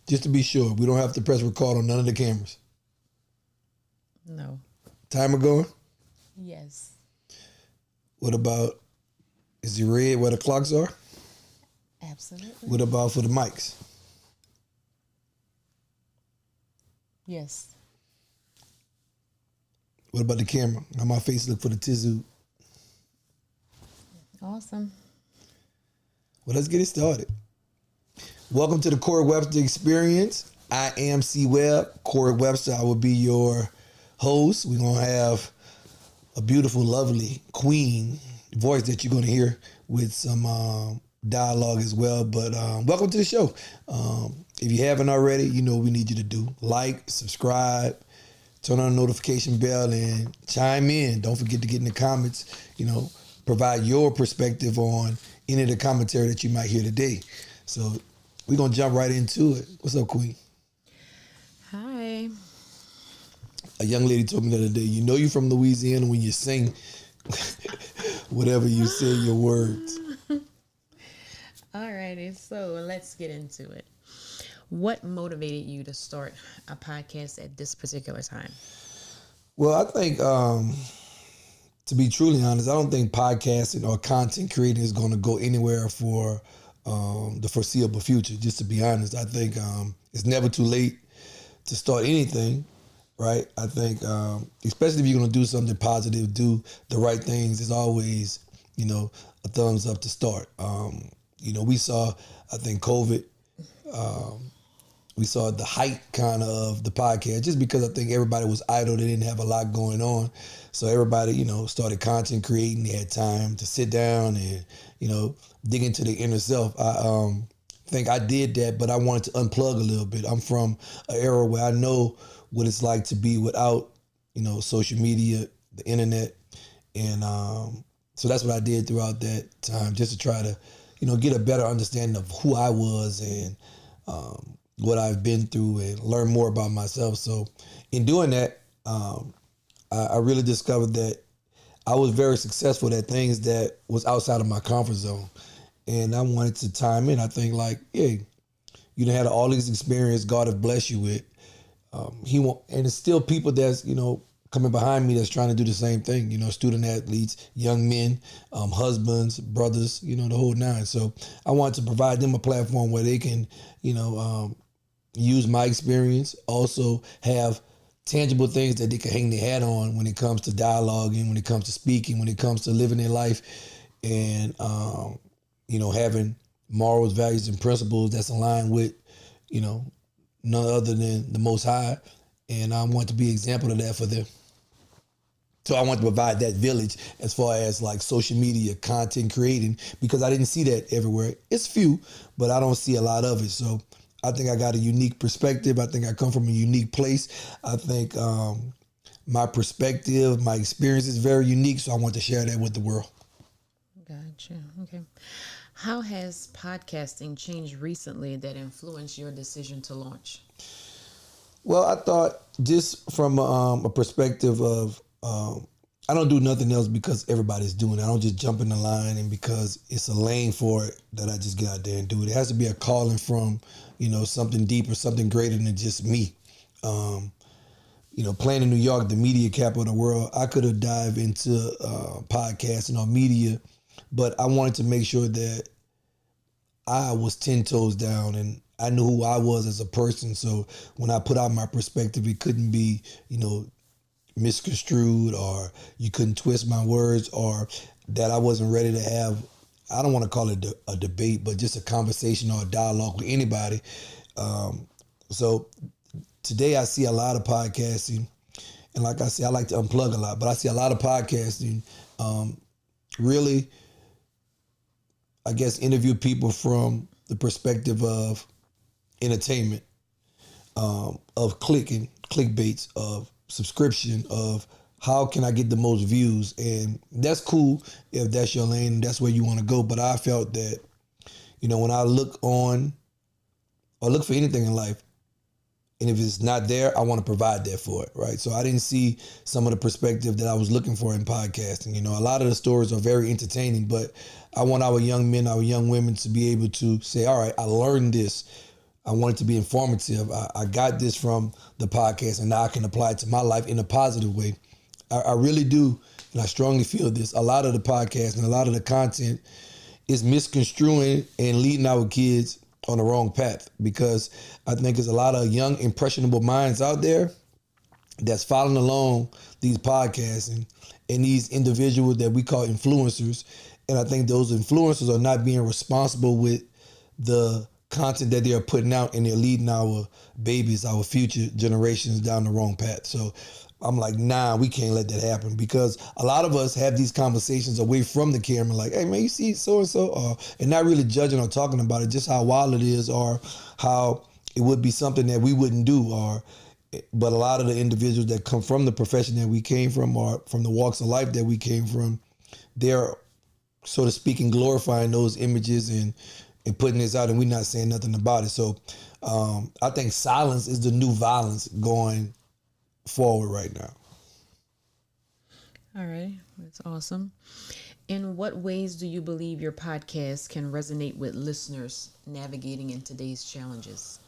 Just to be sure, we don't have to press record on none of the cameras. No. Timer going? Yes. What about, is it red where the clocks are? Absolutely. What about for the mics? Yes. What about the camera? How my face look for the tizoo? Awesome. Well, let's get it started. Welcome to the Corey Webster Experience. I am C. Webb, Corey Webster. I will be your host. We're going to have a beautiful, lovely queen voice that you're going to hear with some dialogue as well. But welcome to the show. If you haven't already, you know what we need you to do. Like, subscribe, turn on the notification bell, and chime in. Don't forget to get in the comments, provide your perspective on any of the commentary that you might hear today. So we're going to jump right into it. What's up, Queen? Hi. A young lady told me the other day, you know you're from Louisiana when you sing whatever you say, your words. Alrighty, so let's get into it. What motivated you to start a podcast at this particular time? Well, I think, to be truly honest, I don't think podcasting or content creating is going to go anywhere for the foreseeable future. Just to be honest, I think it's never too late to start anything, right? I think, especially if you're going to do something positive, do the right things, there's always, a thumbs up to start. We saw, I think, COVID. We saw the height kind of the podcast just because I think everybody was idle. They didn't have a lot going on. So everybody, started content creating. They had time to sit down and, dig into their inner self. I think I did that, but I wanted to unplug a little bit. I'm from an era where I know what it's like to be without, social media, the internet. And so that's what I did throughout that time, just to try to, get a better understanding of who I was and what I've been through and learn more about myself. So in doing that, I really discovered that I was very successful at things that was outside of my comfort zone. And I wanted to time in. I think hey, you done had all these experience God have blessed you with. And it's still people that's, coming behind me that's trying to do the same thing, student athletes, young men, husbands, brothers, the whole nine. So I wanted to provide them a platform where they can, use my experience, also have tangible things that they can hang their hat on when it comes to dialoguing, when it comes to speaking, when it comes to living their life and, having morals, values, and principles that's aligned with, none other than the Most High. And I want to be an example of that for them. So I want to provide that village as far as social media content creating, because I didn't see that everywhere. It's few, but I don't see a lot of it. So I think I got a unique perspective. I think I come from a unique place. I think my perspective, my experience is very unique. So I want to share that with the world. Gotcha. Okay. How has podcasting changed recently that influenced your decision to launch? Well, I thought just from a perspective of I don't do nothing else because everybody's doing it. I don't just jump in the line and because it's a lane for it that I just get out there and do it. It has to be a calling from, something deeper, something greater than just me. Playing in New York, the media capital of the world, I could have dived into podcasting or media, but I wanted to make sure that I was 10 toes down and I knew who I was as a person. So when I put out my perspective, it couldn't be, misconstrued, or you couldn't twist my words, or that I wasn't ready to have, I don't want to call it a debate, but just a conversation or a dialogue with anybody. So today I see a lot of podcasting, and like I say, I like to unplug a lot, but I see a lot of podcasting really, I guess, interview people from the perspective of entertainment, of clickbaits, of subscription, of how can I get the most views. And that's cool if that's your lane and that's where you want to go. But I felt that, when I look on or look for anything in life, and if it's not there, I want to provide that for it, right? So I didn't see some of the perspective that I was looking for in podcasting. A lot of the stories are very entertaining, but I want our young men, our young women to be able to say, all right, I learned this. I want it to be informative. I got this from the podcast, and now I can apply it to my life in a positive way. I really do, and I strongly feel this. A lot of the podcast and a lot of the content is misconstruing and leading our kids on the wrong path, because I think there's a lot of young, impressionable minds out there that's following along these podcasts and these individuals that we call influencers. And I think those influencers are not being responsible with the content that they're putting out, and they're leading our babies, our future generations down the wrong path. So I'm like, nah, we can't let that happen, because a lot of us have these conversations away from the camera, like, hey man, you see so-and-so, and not really judging or talking about it, just how wild it is, or how it would be something that we wouldn't do, but a lot of the individuals that come from the profession that we came from, or from the walks of life that we came from, they're, so to speak, glorifying those images and putting this out, and we're not saying nothing about it. So I think silence is the new violence going forward right now. All right, that's awesome. In what ways do you believe your podcast can resonate with listeners navigating in today's challenges?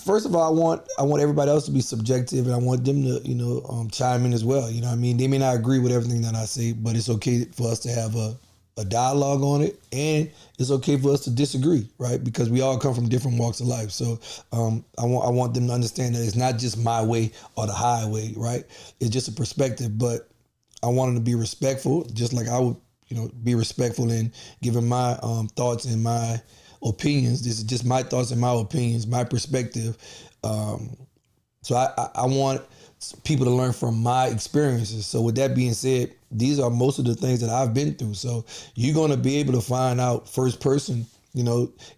First of all, I want everybody else to be subjective, and I want them to chime in as well. You know what I mean? They may not agree with everything that I say, but it's okay for us to have a dialogue on it, and it's okay for us to disagree, right? Because we all come from different walks of life. So I want them to understand that it's not just my way or the highway, right? It's just a perspective, but I want them to be respectful, just like I would, be respectful in giving my thoughts and my opinions. This is just my thoughts and my opinions, my perspective. So I want people to learn from my experiences. So with that being said, these are most of the things that I've been through. So you're going to be able to find out first person,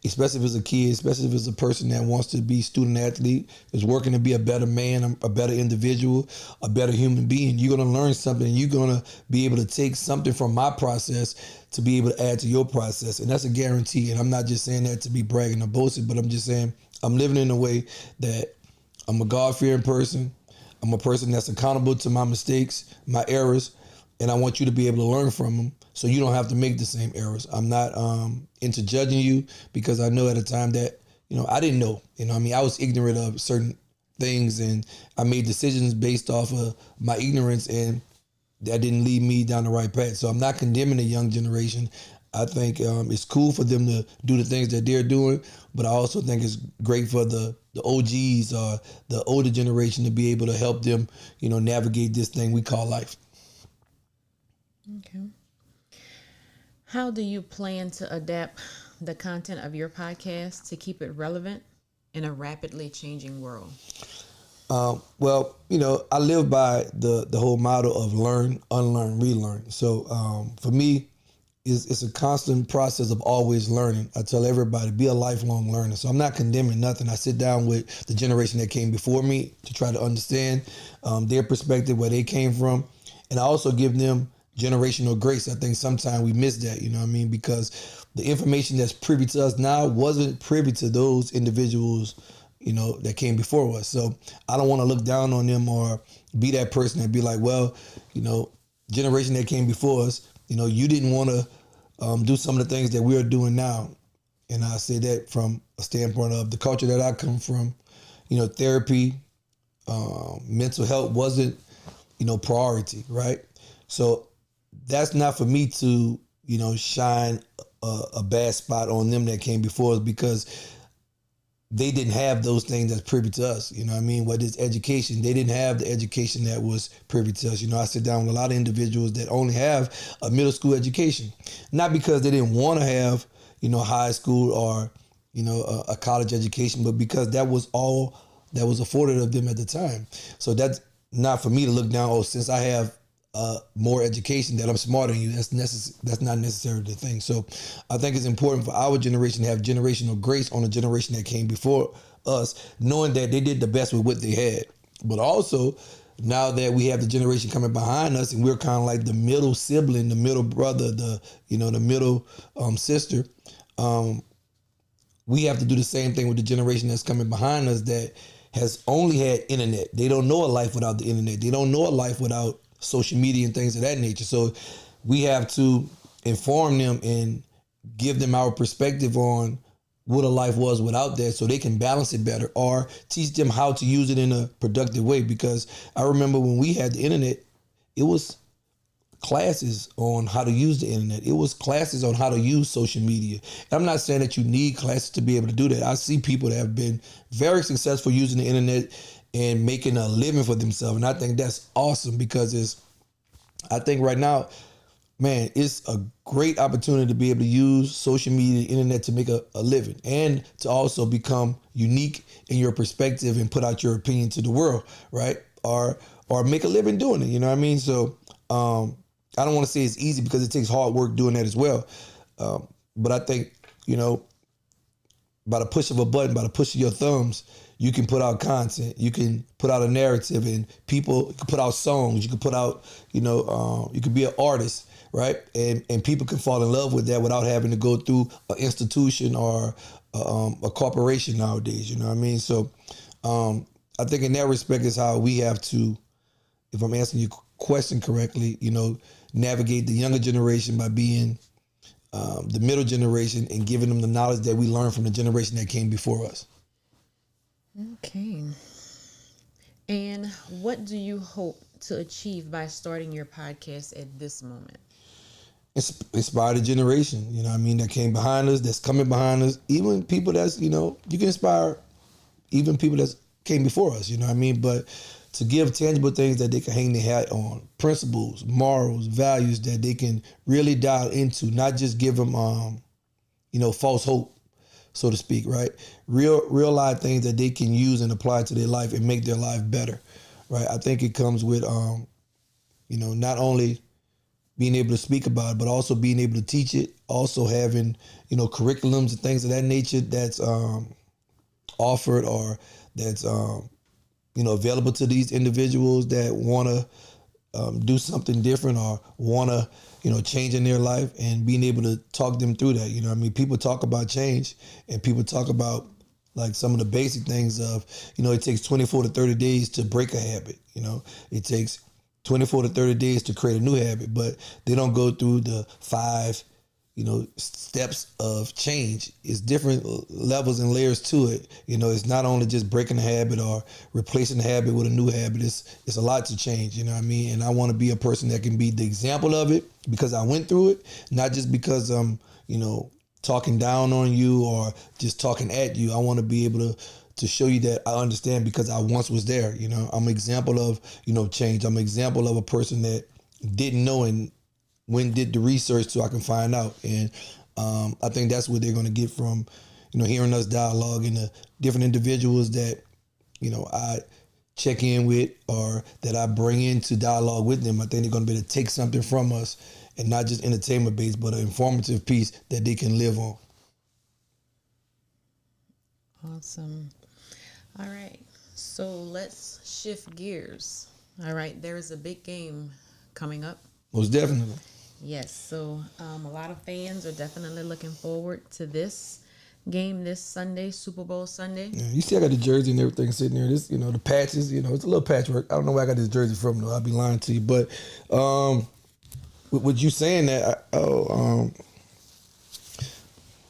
especially if it's a kid, especially if it's a person that wants to be student athlete, is working to be a better man, a better individual, a better human being. You're going to learn something. You're going to be able to take something from my process to be able to add to your process. And that's a guarantee. And I'm not just saying that to be bragging or boasting, but I'm just saying I'm living in a way that I'm a God-fearing person. I'm a person that's accountable to my mistakes, my errors, and I want you to be able to learn from them so you don't have to make the same errors. I'm not into judging you, because I know at a time that, I didn't know. I was ignorant of certain things, and I made decisions based off of my ignorance, and that didn't lead me down the right path. So I'm not condemning the young generation. I think it's cool for them to do the things that they're doing, but I also think it's great for the OGs or the older generation to be able to help them, navigate this thing we call life. Okay. How do you plan to adapt the content of your podcast to keep it relevant in a rapidly changing world? Well, I live by the whole motto of learn, unlearn, relearn. So for me, it's a constant process of always learning. I tell everybody, be a lifelong learner. So I'm not condemning nothing. I sit down with the generation that came before me to try to understand their perspective, where they came from. And I also give them generational grace. I think sometimes we miss that, because the information that's privy to us now wasn't privy to those individuals, that came before us. So I don't want to look down on them or be that person and be like, well, generation that came before us, you didn't want to do some of the things that we're doing now. And I say that from a standpoint of the culture that I come from. Therapy, mental health wasn't, priority, right? So that's not for me to, shine a bad spot on them that came before us, because they didn't have those things that's privy to us. Whether it's education, they didn't have the education that was privy to us. I sit down with a lot of individuals that only have a middle school education, not because they didn't want to have, high school or, a college education, but because that was all that was afforded of them at the time. So that's not for me to look down, since I have more education, that I'm smarter than you. That's not necessarily the thing. So I think it's important for our generation to have generational grace on the generation that came before us, knowing that they did the best with what they had. But also, now that we have the generation coming behind us, and we're kind of like the middle sibling, the middle brother, the middle sister, we have to do the same thing with the generation that's coming behind us that has only had internet. They don't know a life without the internet. They don't know a life without social media and things of that nature. So we have to inform them and give them our perspective on what a life was without that so they can balance it better, or teach them how to use it in a productive way. Because I remember when we had the internet, it was classes on how to use the internet. It was classes on how to use social media. And I'm not saying that you need classes to be able to do that. I see people that have been very successful using the internet and making a living for themselves. And I think that's awesome because I think right now, man, it's a great opportunity to be able to use social media, internet to make a living and to also become unique in your perspective and put out your opinion to the world, right? Or make a living doing it, you know what I mean? So I don't want to say it's easy because it takes hard work doing that as well. But I think, by the push of a button, by the push of your thumbs, you can put out content. You can put out a narrative, and people can put out songs. You can put out, you can be an artist, right? And people can fall in love with that without having to go through an institution or a corporation nowadays. You know what I mean? So I think in that respect is how we have to, if I'm answering your question correctly, navigate the younger generation by being the middle generation and giving them the knowledge that we learned from the generation that came before us. Okay. And what do you hope to achieve by starting your podcast at this moment? Inspire the generation, that came behind us, that's coming behind us. Even people that's, you can inspire even people that came before us, But to give tangible things that they can hang their hat on, principles, morals, values that they can really dial into, not just give them, false hope, so to speak, right? Real life things that they can use and apply to their life and make their life better, right? I think it comes with, not only being able to speak about it, but also being able to teach it, also having, curriculums and things of that nature that's offered or that's, available to these individuals that want to do something different or want to, change in their life, and being able to talk them through that. People talk about change, and people talk about like some of the basic things of, it takes 24 to 30 days to break a habit. It takes 24 to 30 days to create a new habit, but they don't go through the 5, steps of change. It's different levels and layers to it. It's not only just breaking a habit or replacing the habit with a new habit. It's a lot to change, And I want to be a person that can be the example of it because I went through it, not just because I'm, talking down on you or just talking at you. I want to be able to show you that I understand because I once was there. I'm an example of, change. I'm an example of a person that didn't know and did the research so I can find out. And I think that's what they're going to get from, hearing us dialogue and the different individuals that, I check in with or that I bring into dialogue with them. I think they're going to be able to take something from us and not just entertainment based, but an informative piece that they can live on. Awesome. All right. So let's shift gears. All right. There is a big game coming up. Most definitely. Yes. So a lot of fans are definitely looking forward to this game this Sunday, Super Bowl Sunday. Yeah, you see I got the jersey and everything sitting there. This, the patches, it's a little patchwork. I don't know where I got this jersey from, though. I'll be lying to you. But with you saying that,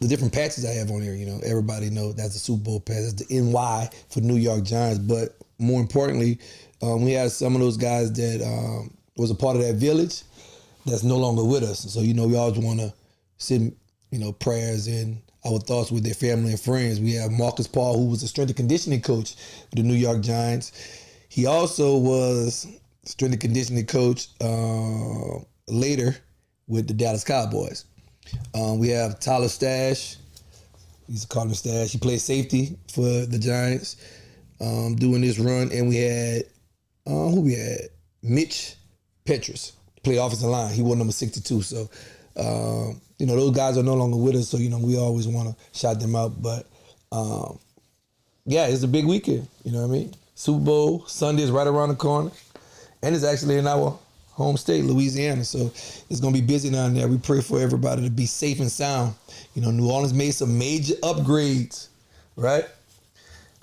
the different patches I have on here, everybody knows that's the Super Bowl patch. That's the NY for New York Giants. But more importantly, we have some of those guys that was a part of that village that's no longer with us. So, we always want to send, prayers and our thoughts with their family and friends. We have Marcus Paul, who was a strength and conditioning coach for the New York Giants. He also was strength and conditioning coach later with the Dallas Cowboys. We have Tyler Stash. He's a Cardinal Stash. He played safety for the Giants doing this run. And we had, who we had? Mitch Petrus. Play offensive line. He wore number 62. So, those guys are no longer with us. So, we always want to shout them out. But, it's a big weekend. You know what I mean? Super Bowl Sunday is right around the corner. And it's actually in our home state, Louisiana. So it's going to be busy down there. We pray for everybody to be safe and sound. New Orleans made some major upgrades, right?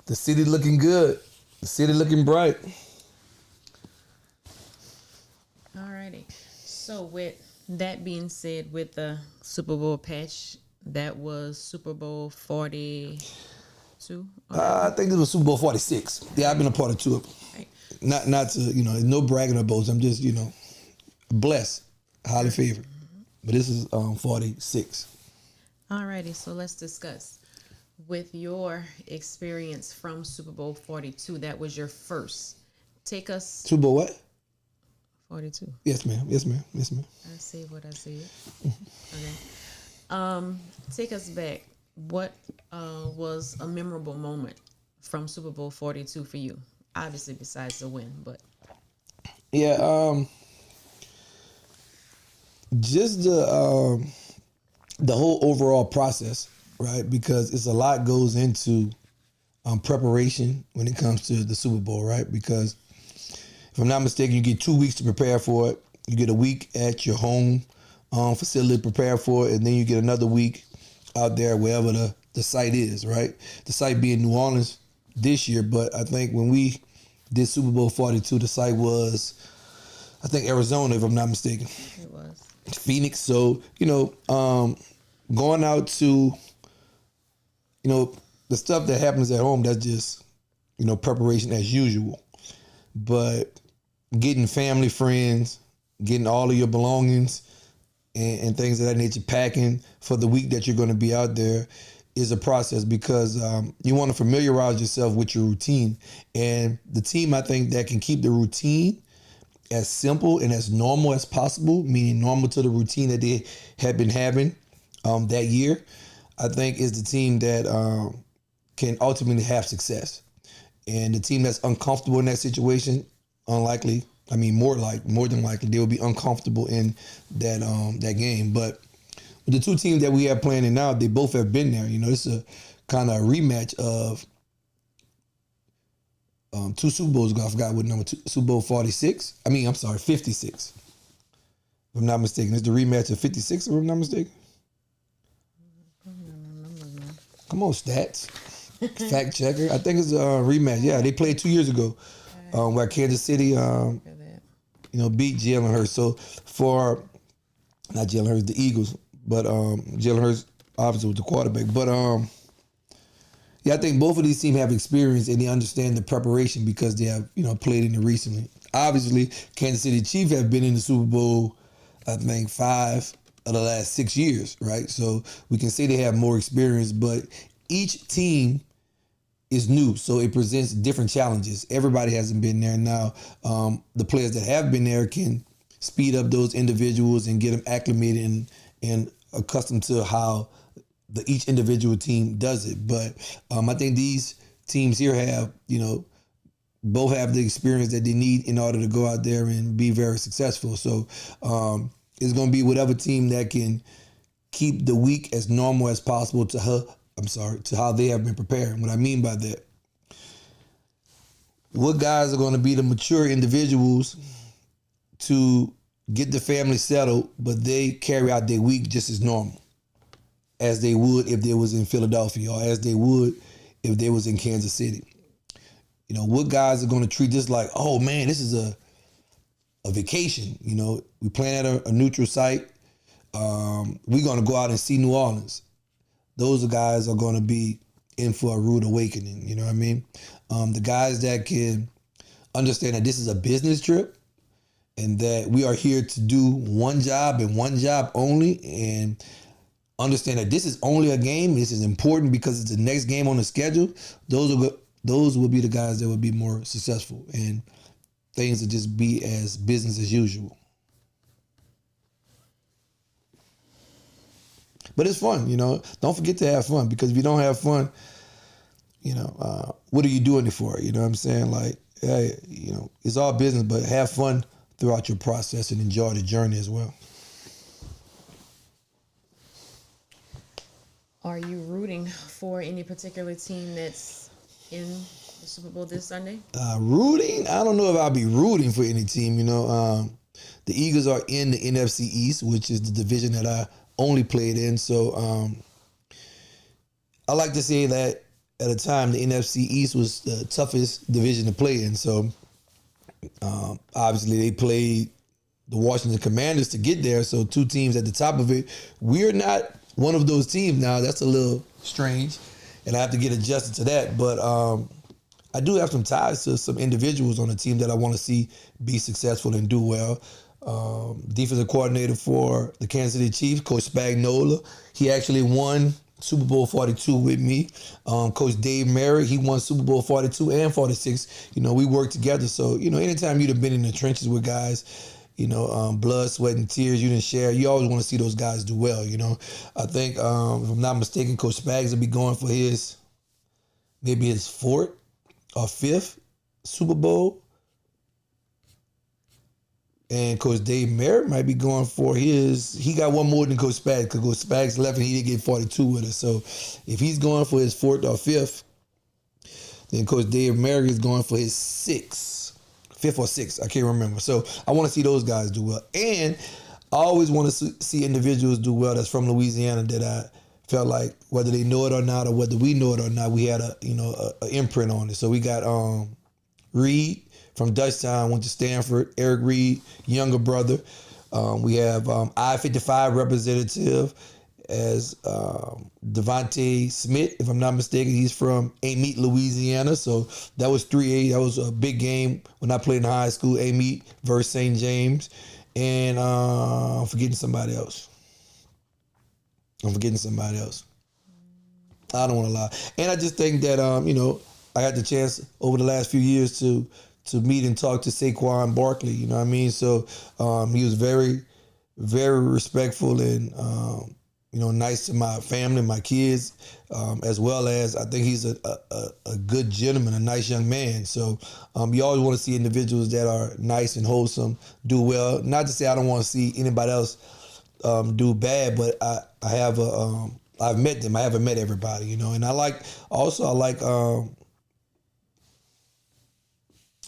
The city looking good. The city looking bright. Alrighty. So with that being said, with the Super Bowl patch That was Super Bowl 42 on that I one. think it was Super Bowl 46. Yeah, I've been a part of two of them. Right. Not to, no bragging or boast. I'm just, blessed, highly favored. But this is 46. Alrighty, so let's discuss. With your experience from Super Bowl 42, that was your first. Take us Super Bowl what? 42. Yes, ma'am. Yes, ma'am. Yes, ma'am. I see what I see. Okay. Take us back. What was a memorable moment from Super Bowl 42 for you? Obviously, besides the win, but Yeah, just the whole overall process, right? Because it's a lot goes into preparation when it comes to the Super Bowl, right? Because if I'm not mistaken, you get 2 weeks to prepare for it. You get a week at your home facility to prepare for it, and then you get another week out there wherever the site is, right? The site being New Orleans this year, but I think when we did Super Bowl 42, the site was, I think, Arizona, if I'm not mistaken. it was. Phoenix. So, going out to, the stuff that happens at home, that's just, preparation as usual. But getting family, friends, getting all of your belongings and things of that nature, packing for the week that you're going to be out there is a process because you want to familiarize yourself with your routine. And the team, I think, that can keep the routine as simple and as normal as possible, meaning normal to the routine that they had been having that year, I think is the team that can ultimately have success. And the team that's uncomfortable in that situation, more than likely, they will be uncomfortable in that game. But with the two teams that we have playing in now, they both have been there. It's a kind of a rematch of two Super Bowls ago. I forgot what number, Super Bowl 46. 56. If I'm not mistaken. It's the rematch of 56, if I'm not mistaken. Come on, stats. Fact checker. I think it's a rematch. Yeah, they played 2 years ago where Kansas City, beat Jalen Hurts. So not Jalen Hurts, the Eagles, but Jalen Hurts obviously was the quarterback. But I think both of these teams have experience and they understand the preparation because they have, played in it recently. Obviously, Kansas City Chiefs have been in the Super Bowl, I think, 5 of the last 6 years, right? So we can say they have more experience, but each team is new, so it presents different challenges. Everybody hasn't been there. Now, the players that have been there can speed up those individuals and get them acclimated and accustomed to how each individual team does it. But I think these teams here have, both have the experience that they need in order to go out there and be very successful. So it's going to be whatever team that can keep the week as normal as possible to how they have been preparing. What I mean by that, what guys are going to be the mature individuals to get the family settled, but they carry out their week just as normal as they would if they was in Philadelphia or as they would if they was in Kansas City. What guys are going to treat this like, oh man, this is a vacation. We playing at a neutral site. We're going to go out and see New Orleans. Those guys are going to be in for a rude awakening. You know what I mean? The guys that can understand that this is a business trip and that we are here to do one job and one job only, and understand that this is only a game. This is important because it's the next game on the schedule. Those will be the guys that will be more successful, and things will just be as business as usual. But it's fun, Don't forget to have fun, because if you don't have fun, what are you doing it for? You know what I'm saying? Like, hey, it's all business, but have fun throughout your process and enjoy the journey as well. Are you rooting for any particular team that's in the Super Bowl this Sunday? Rooting? I don't know if I'll be rooting for any team. The Eagles are in the NFC East, which is the division that I only played in. So I like to say that at the time, the NFC East was the toughest division to play in. So obviously they played the Washington Commanders to get there. So two teams at the top of it. We're not one of those teams now, that's a little strange, and I have to get adjusted to that. But I do have some ties to some individuals on the team that I want to see be successful and do well. Defensive coordinator for the Kansas City Chiefs, Coach Spagnuolo. He actually won Super Bowl 42 with me. Coach Dave Merritt, he won Super Bowl 42 and 46. You know, we worked together. So, you know, anytime you've been in the trenches with guys, you know, blood, sweat, and tears you didn't share, you always want to see those guys do well, you know. I think, if I'm not mistaken, Coach Spags will be going for maybe his fourth or fifth Super Bowl. And Coach Dave Merritt might be going for he got one more than Coach Spags, because Coach Spags left and he didn't get 42 with us. So if he's going for his fourth or fifth, then Coach Dave Merritt is going for his fifth or sixth. I can't remember. So I want to see those guys do well. And I always want to see individuals do well that's from Louisiana that I felt like, whether they know it or not, or whether we know it or not, we had a imprint on it. So we got Reed from Dutchtown, went to Stanford. Eric Reed, younger brother. We have I-55 representative as Devontae Smith, if I'm not mistaken. He's from Amite, Louisiana. So that was 3A. That was a big game when I played in high school, Amite versus St. James. And I'm forgetting somebody else. I don't want to lie. And I just think that, I had the chance over the last few years to meet and talk to Saquon Barkley, you know what I mean? So he was very, very respectful and, nice to my family, my kids, as well as I think he's a good gentleman, a nice young man. So you always want to see individuals that are nice and wholesome, do well. Not to say I don't want to see anybody else do bad, but I've met them. I haven't met everybody, you know. And I like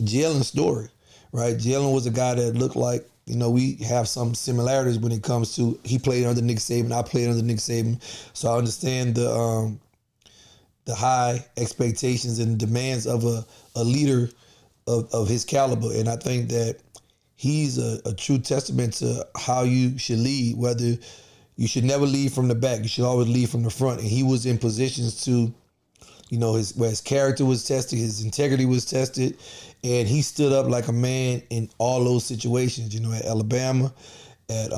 Jalen's story, right? Jalen was a guy that looked like, we have some similarities when it comes to, he played under Nick Saban, I played under Nick Saban. So I understand the high expectations and demands of a leader of his caliber. And I think that he's a true testament to how you should lead, whether you should never lead from the back. You should always lead from the front. And he was in positions to, where his character was tested, his integrity was tested, and he stood up like a man in all those situations, at Alabama, at,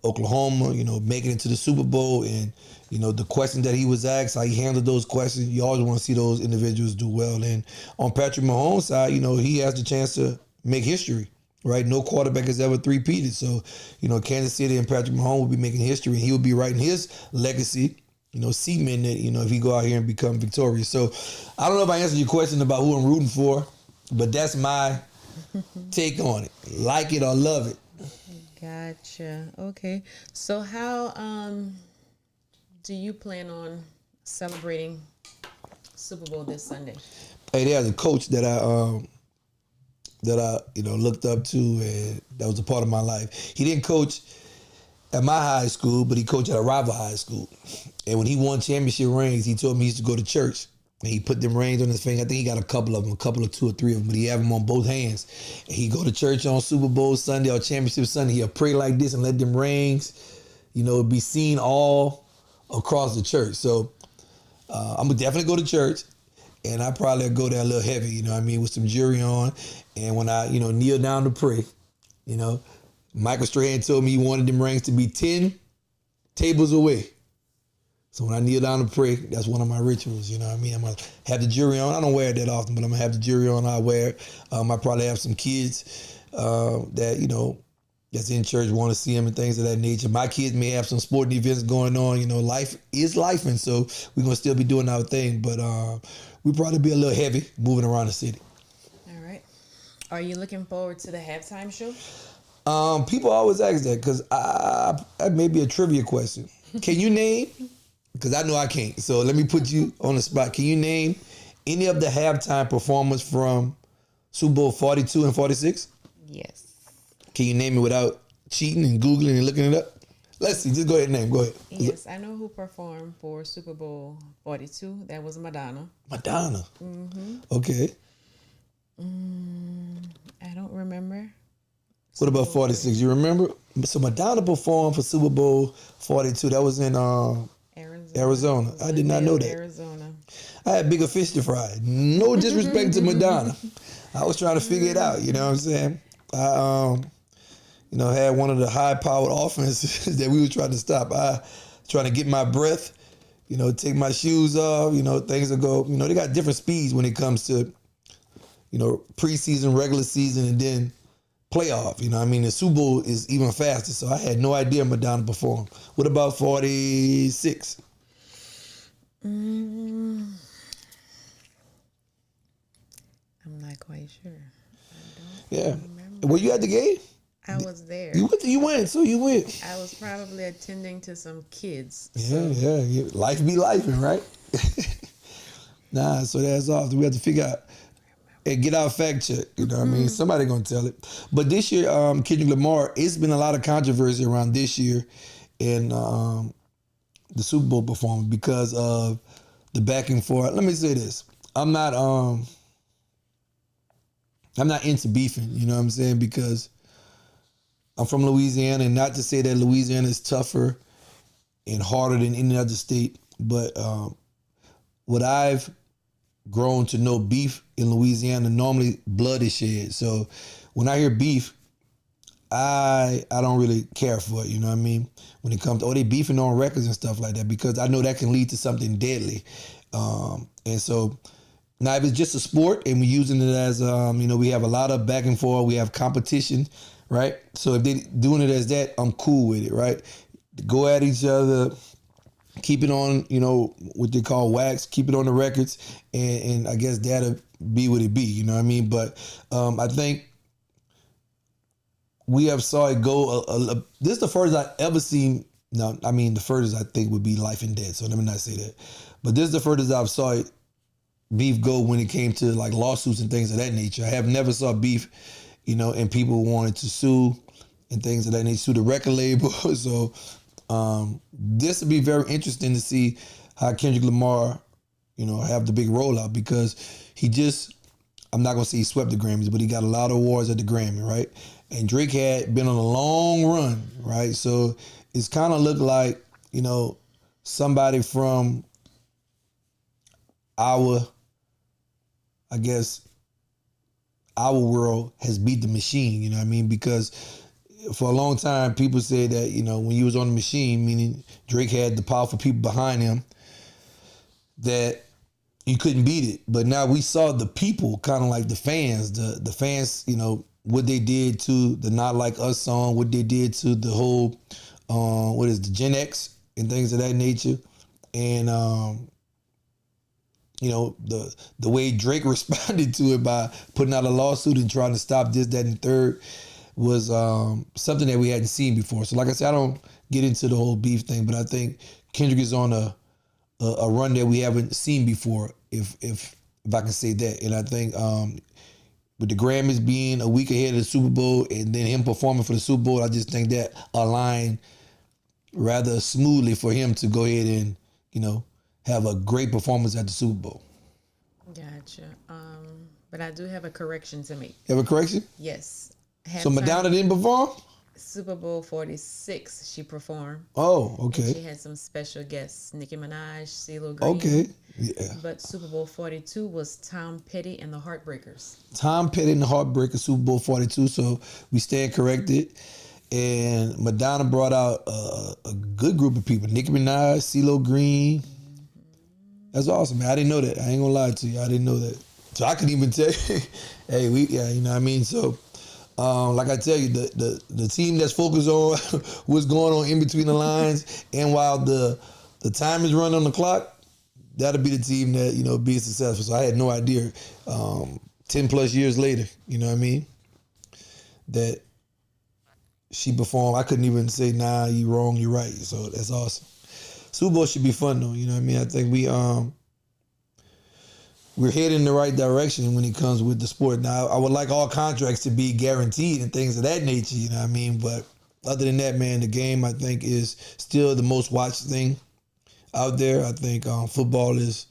Oklahoma, making it to the Super Bowl, and, the questions that he was asked, how he handled those questions. You always want to see those individuals do well. And on Patrick Mahomes' side, he has the chance to make history, right? No quarterback has ever three-peated. So, Kansas City and Patrick Mahomes will be making history, and he will be writing his legacy, cementing it, if he go out here and become victorious. So I don't know if I answered your question about who I'm rooting for, but that's my take on it. Like it or love it. Gotcha. Okay. So how do you plan on celebrating Super Bowl this Sunday? Hey, there's a coach that I looked up to, and that was a part of my life. He didn't coach at my high school, but he coached at a rival high school. And when he won championship rings, he told me he used to go to church. And he put them rings on his finger. I think he got a couple of 2 or 3 of them, but he have them on both hands. And he go to church on Super Bowl Sunday or championship Sunday. He'll pray like this and let them rings, be seen all across the church. So I'm going to definitely go to church. And I probably go there a little heavy, with some jewelry on. And when I, kneel down to pray, Michael Strahan told me he wanted them rings to be 10 tables away. So when I kneel down to pray, that's one of my rituals, I'm going to have the jewelry on. I don't wear it that often, but I'm going to have the jewelry on. I wear it. I probably have some kids that, that's in church, want to see them and things of that nature. My kids may have some sporting events going on. Life is life, and so we're going to still be doing our thing. But we probably be a little heavy moving around the city. All right. Are you looking forward to the halftime show? People always ask that because that may be a trivia question. Can you name, because I know I can't, so let me put you on the spot. Can you name any of the halftime performers from Super Bowl 42 and 46? Yes. Can you name it without cheating and Googling and looking it up? Let's see. Just go ahead and name. Go ahead. Yes, I know who performed for Super Bowl 42. That was Madonna. Madonna. Mm-hmm. Okay. I don't remember. What about 46? You remember? So Madonna performed for Super Bowl 42. That was in Arizona. I did not know that. Arizona. I had bigger fish to fry. No disrespect to Madonna. I was trying to figure it out. You know what I'm saying? I had one of the high-powered offenses that we were trying to stop. I trying to get my breath. Take my shoes off. Things will go. They got different speeds when it comes to preseason, regular season, and then playoff. The Super Bowl is even faster. So I had no idea Madonna performed. What about 46? I'm not quite sure. I don't remember. Were you at the game? I was there. You went. So you went. I was probably attending to some kids. Yeah. Life be lifing, right? So that's awesome. We have to figure out and get our fact check. You know what I mean? Somebody gonna tell it. But this year, Kendrick Lamar, it's been a lot of controversy around this year in the Super Bowl performance because of the back and forth. Let me say this. I'm not into beefing, you know what I'm saying? Because I'm from Louisiana, and not to say that Louisiana is tougher and harder than any other state, but what I've grown to know, beef in Louisiana, normally blood is shed. So when I hear beef, I don't really care for it, you know what I mean? When it comes to, they beefing on records and stuff like that, because I know that can lead to something deadly. And so now if it's just a sport and we're using it as, we have a lot of back and forth, we have competition, right? So if they're doing it as that, I'm cool with it, right? Go at each other, keep it on, what they call wax, keep it on the records, and I guess that'll be what it be, you know what I mean? But I think we have saw it go, this is the furthest I've ever seen, the furthest I think would be life and death, so let me not say that. But this is the furthest I've saw it, beef go when it came to like lawsuits and things of that nature. I have never saw beef, and people wanted to sue and things of that nature, sue the record label. So this will be very interesting to see how Kendrick Lamar, have the big rollout, because I'm not going to say he swept the Grammys, but he got a lot of awards at the Grammy, right? And Drake had been on a long run, right? So it's kind of looked like, somebody from our world has beat the machine, you know what I mean? Because for a long time, people said that, when you was on the machine, meaning Drake had the powerful people behind him, that you couldn't beat it. But now we saw the people, kind of like the fans, the fans, what they did to the Not Like Us song, what they did to the whole, the Gen X and things of that nature. And, the way Drake responded to it by putting out a lawsuit and trying to stop this, that, and third was something that we hadn't seen before. So like I said, I don't get into the whole beef thing, but I think Kendrick is on a run that we haven't seen before, if I can say that. And I think with the Grammys being a week ahead of the Super Bowl and then him performing for the Super Bowl, I just think that aligned rather smoothly for him to go ahead and, have a great performance at the Super Bowl. Gotcha. But I do have a correction to make. You have a correction? Yes. So Madonna didn't perform? Super Bowl 46, she performed. Oh, okay. And she had some special guests, Nicki Minaj, CeeLo Green. Okay, yeah. But Super Bowl 42 was Tom Petty and the Heartbreakers. Tom Petty and the Heartbreakers, Super Bowl 42. So we stand corrected. And Madonna brought out a good group of people. Nicki Minaj, CeeLo Green. That's awesome, man. I didn't know that. I ain't gonna lie to you. I didn't know that. So I couldn't even tell you, hey, you know what I mean? So, like I tell you, the team that's focused on what's going on in between the lines, and while the time is running on the clock, that'll be the team that, be successful. So I had no idea, 10 plus years later, you know what I mean, that she performed. I couldn't even say, nah, you wrong, you're right. So that's awesome. Super Bowl should be fun though, you know what I mean? I think we're heading in the right direction when it comes with the sport. Now, I would like all contracts to be guaranteed and things of that nature, you know what I mean? But other than that, man, the game, I think, is still the most watched thing out there. I think football is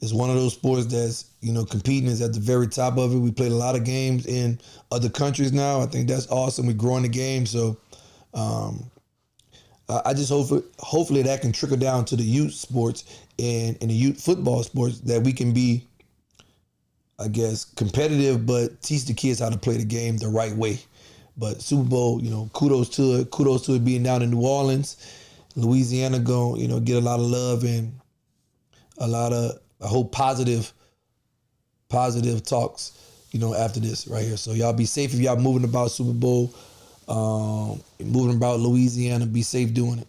It's one of those sports that's, competing is at the very top of it. We played a lot of games in other countries now. I think that's awesome. We're growing the game. So I just hopefully that can trickle down to the youth sports and the youth football sports, that we can be, I guess, competitive, but teach the kids how to play the game the right way. But Super Bowl, kudos to it. Kudos to it being down in New Orleans. Louisiana going, get a lot of love and I hope positive talks, after this right here. So y'all be safe if y'all moving about Super Bowl, moving about Louisiana. Be safe doing it.